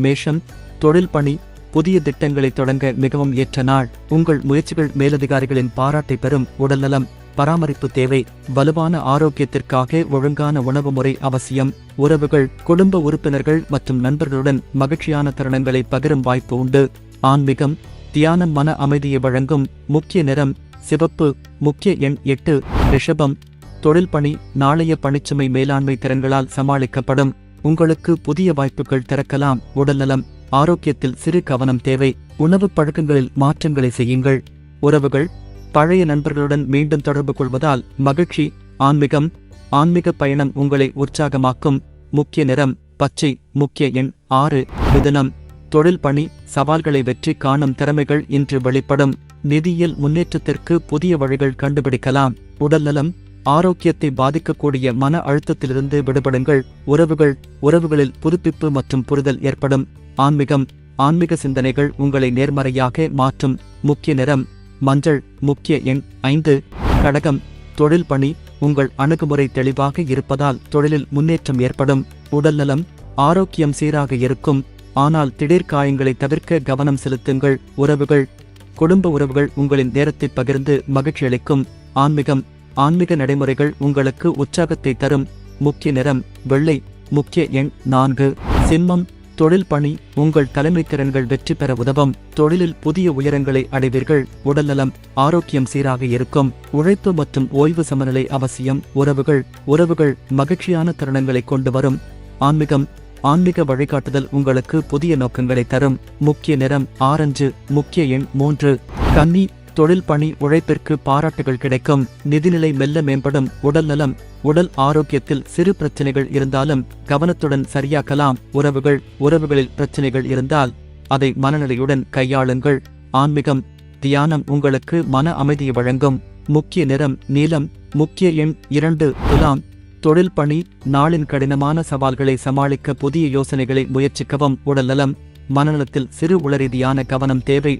மேஷம், தொழில் பணி, புதிய திட்டங்களை தொடங்க மிகவும் ஏற்ற நாள். உங்கள் முயற்சிகள் மேலதிகாரிகளின் பாராட்டை பெறும். உடல்நலம் பராமரிப்பு தேவை. வலுவான ஆரோக்கியத்திற்காக ஒழுங்கான உணவு முறை அவசியம். உறவுகள், குடும்ப உறுப்பினர்கள் மற்றும் நண்பர்களுடன் மகிழ்ச்சியான தருணங்களை பகிரும் வாய்ப்பு உண்டு. ஆன்மீகம், தியானம் மன அமைதியை வழங்கும். முக்கிய நிறம் சிவப்பு. முக்கிய எண் 8. ரிஷபம், தொழில் பணி, நாளைய பணிச்சுமை மேலாண்மை திறன்களால் சமாளிக்கப்படும். உங்களுக்கு புதிய வாய்ப்புகள் திறக்கலாம். உடல்நலம் ஆரோக்கியத்தில் சிறு கவனம் தேவை. உணவு பழக்கங்களில் மாற்றங்களை செய்யுங்கள். உறவுகள், பழைய நண்பர்களுடன் மீண்டும் தொடர்பு கொள்வதால் மகிழ்ச்சி. ஆன்மீகம், ஆன்மீக பயணம் உங்களை உற்சாகமாக்கும். முக்கிய நிறம் பச்சை. முக்கிய எண் 6. மிதுனம், தொழில் பணி, சவால்களை வெற்றி காணும் திறமைகள் இன்று வெளிப்படும். நிதியியல் முன்னேற்றத்திற்கு புதிய வழிகள் கண்டுபிடிக்கலாம். உடல்நலம் ஆரோக்கியத்தை பாதிக்கக்கூடிய மன அழுத்தத்திலிருந்து விடுபடுங்கள். உறவுகளில் புதுப்பிப்பு மற்றும் புரிதல் ஏற்படும். ஆன்மீகம், ஆன்மீக சிந்தனைகள் உங்களை நேர்மறையாக மாற்றும். முக்கிய நிறம் மஞ்சள். முக்கிய எண் 5. கடகம், தொழில் பணி, உங்கள் அணுகுமுறை தெளிவாக இருப்பதால் தொழிலில் முன்னேற்றம் ஏற்படும். உடல்நலம் ஆரோக்கியம் சீராக இருக்கும். ஆனால் திடீர் காயங்களை தவிர்க்க கவனம் செலுத்துங்கள். உறவுகள், குடும்ப உறவுகள் உங்களின் நேரத்தை பகிர்ந்து மகிழ்ச்சி அளிக்கும். ஆன்மீகம், ஆன்மீக நடைமுறைகள் உங்களுக்கு உற்சாகத்தை தரும். முக்கிய நிறம் வெள்ளை. முக்கிய எண் 4. சிம்மம், தொழில் பணி, உங்கள் தலைமை திறன்கள் வெற்றி பெற உதவும். தொழிலில் புதிய உயரங்களை அடைவீர்கள். உடல்நலம் ஆரோக்கியம் சீராக இருக்கும். உழைப்பு மற்றும் ஓய்வு சமநிலை அவசியம். உறவுகள் மகிழ்ச்சியான தருணங்களை கொண்டு வரும். ஆன்மீகம், ஆன்மீக வழிகாட்டுதல் உங்களுக்கு புதிய நோக்கங்களை தரும். முக்கிய நிறம் ஆரஞ்சு. முக்கிய எண் 3. கன்னி, தொழில் பணி, உழைப்பிற்கு பாராட்டுகள் கிடைக்கும். நிதிநிலை மெல்ல மேம்படும். உடல்நலம் உடல் ஆரோக்கியத்தில் சிறு பிரச்சனைகள் இருந்தாலும் கவனத்துடன் சரியாக்கலாம். உறவுகளில் பிரச்சனைகள் இருந்தால் அதை மனநிலையுடன் கையாளுங்கள். ஆன்மீகம், தியானம் உங்களுக்கு மன அமைதியை வழங்கும். முக்கிய நிறம் நீலம். முக்கிய எண் 2. துலாம், தொழில் பணி, நாளின் கடினமான சவால்களை சமாளிக்க புதிய யோசனைகளை முயற்சிக்கவும். உடல்நலம் மனநலத்தில் சிறு உளரீதியான கவனம் தேவை.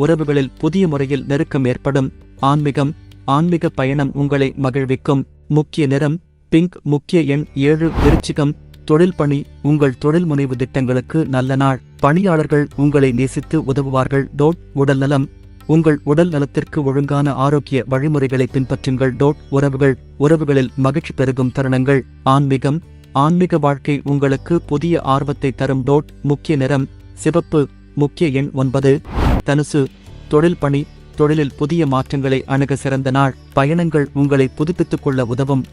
உறவுகளில் புதிய முறையில் நெருக்கம் ஏற்படும். ஆன்மீகம், ஆன்மீக பயணம் உங்களை மகிழ்விக்கும். முக்கிய நிறம் பிங்க். முக்கிய எண் 7. விருச்சிகம், தொழில் பணி, உங்கள் தொழில் முனைவு திட்டங்களுக்கு நல்ல நாள். பணியாளர்கள் உங்களை நேசித்து உதவுவார்கள். உடல்நலம் உங்கள் உடல் நலத்திற்கு ஒழுங்கான ஆரோக்கிய வழிமுறைகளை பின்பற்றுங்கள். உறவுகளில் மகிழ்ச்சி பெருகும் தருணங்கள். ஆன்மீகம், ஆன்மீக வாழ்க்கை உங்களுக்கு புதிய ஆர்வத்தை தரும். முக்கிய நிறம் சிவப்பு. முக்கிய எண் 9. தனுசு, தொழில் பணி, தொழிலில் புதிய மாற்றங்களை அணுக சிறந்த நாள். பயணங்கள் உங்களை புதுப்பித்துக் கொள்ள உதவும்.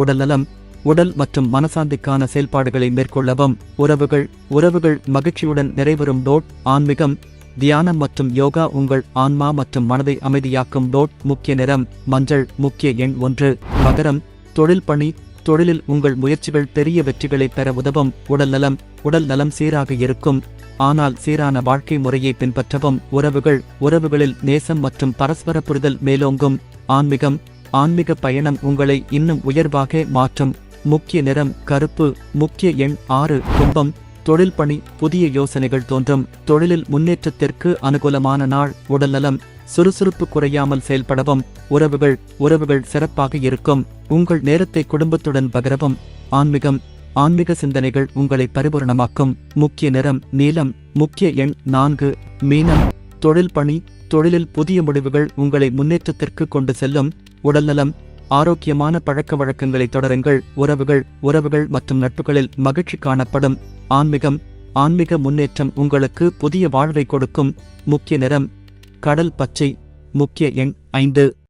உடல்நலம் உடல் மற்றும் மனசாந்திக்கான செயல்பாடுகளை மேற்கொள்ளவும். உறவுகள் மகிழ்ச்சியுடன் நிறைவரும். ஆன்மீகம், தியானம் மற்றும் யோகா உங்கள் ஆன்மா மற்றும் மனதை அமைதியாக்கும். முக்கிய நிறம் மஞ்சள். முக்கிய எண் 1. மகரம், தொழில் பணி, தொழிலில் உங்கள் முயற்சிகள் பெரிய வெற்றிகளை பெற உதவும். உடல் நலம் சீராக இருக்கும். ஆனால் சீரான வாழ்க்கை முறையை பின்பற்றவும். உறவுகளில் நேசம் மற்றும் பரஸ்பர புரிதல் மேலோங்கும். ஆன்மீகம், ஆன்மீக பயணம் உங்களை இன்னும் உயர்வாக மாற்றும். முக்கிய நிறம் கருப்பு. முக்கிய எண் 6. கும்பம், தொழில் பணி, புதிய யோசனைகள் தோன்றும். தொழிலில் முன்னேற்றத்திற்கு அனுகூலமான நாள். உடல்நலம் சுறுசுறுப்பு குறையாமல் செயல்படவும். உறவுகள் சிறப்பாக இருக்கும். உங்கள் நேரத்தை குடும்பத்துடன் பகிரவும். ஆன்மீகம், ஆன்மீக சிந்தனைகள் உங்களை பரிபூரணமாக்கும். முக்கிய நிறம் நீலம். முக்கிய எண் 4. மீனம், தொழில் பணி, தொழிலில் புதிய முடிவுகள் உங்களை முன்னேற்றத்திற்கு கொண்டு செல்லும். உடல்நலம் ஆரோக்கியமான பழக்க வழக்கங்களை தொடருங்கள். உறவுகள் மற்றும் நட்புகளில் மகிழ்ச்சி காணப்படும். ஆன்மீகம், ஆன்மீக முன்னேற்றம் உங்களுக்கு புதிய வாழ்வை கொடுக்கும். முக்கிய நிறம் கடல் பச்சை. முக்கிய எண் 5.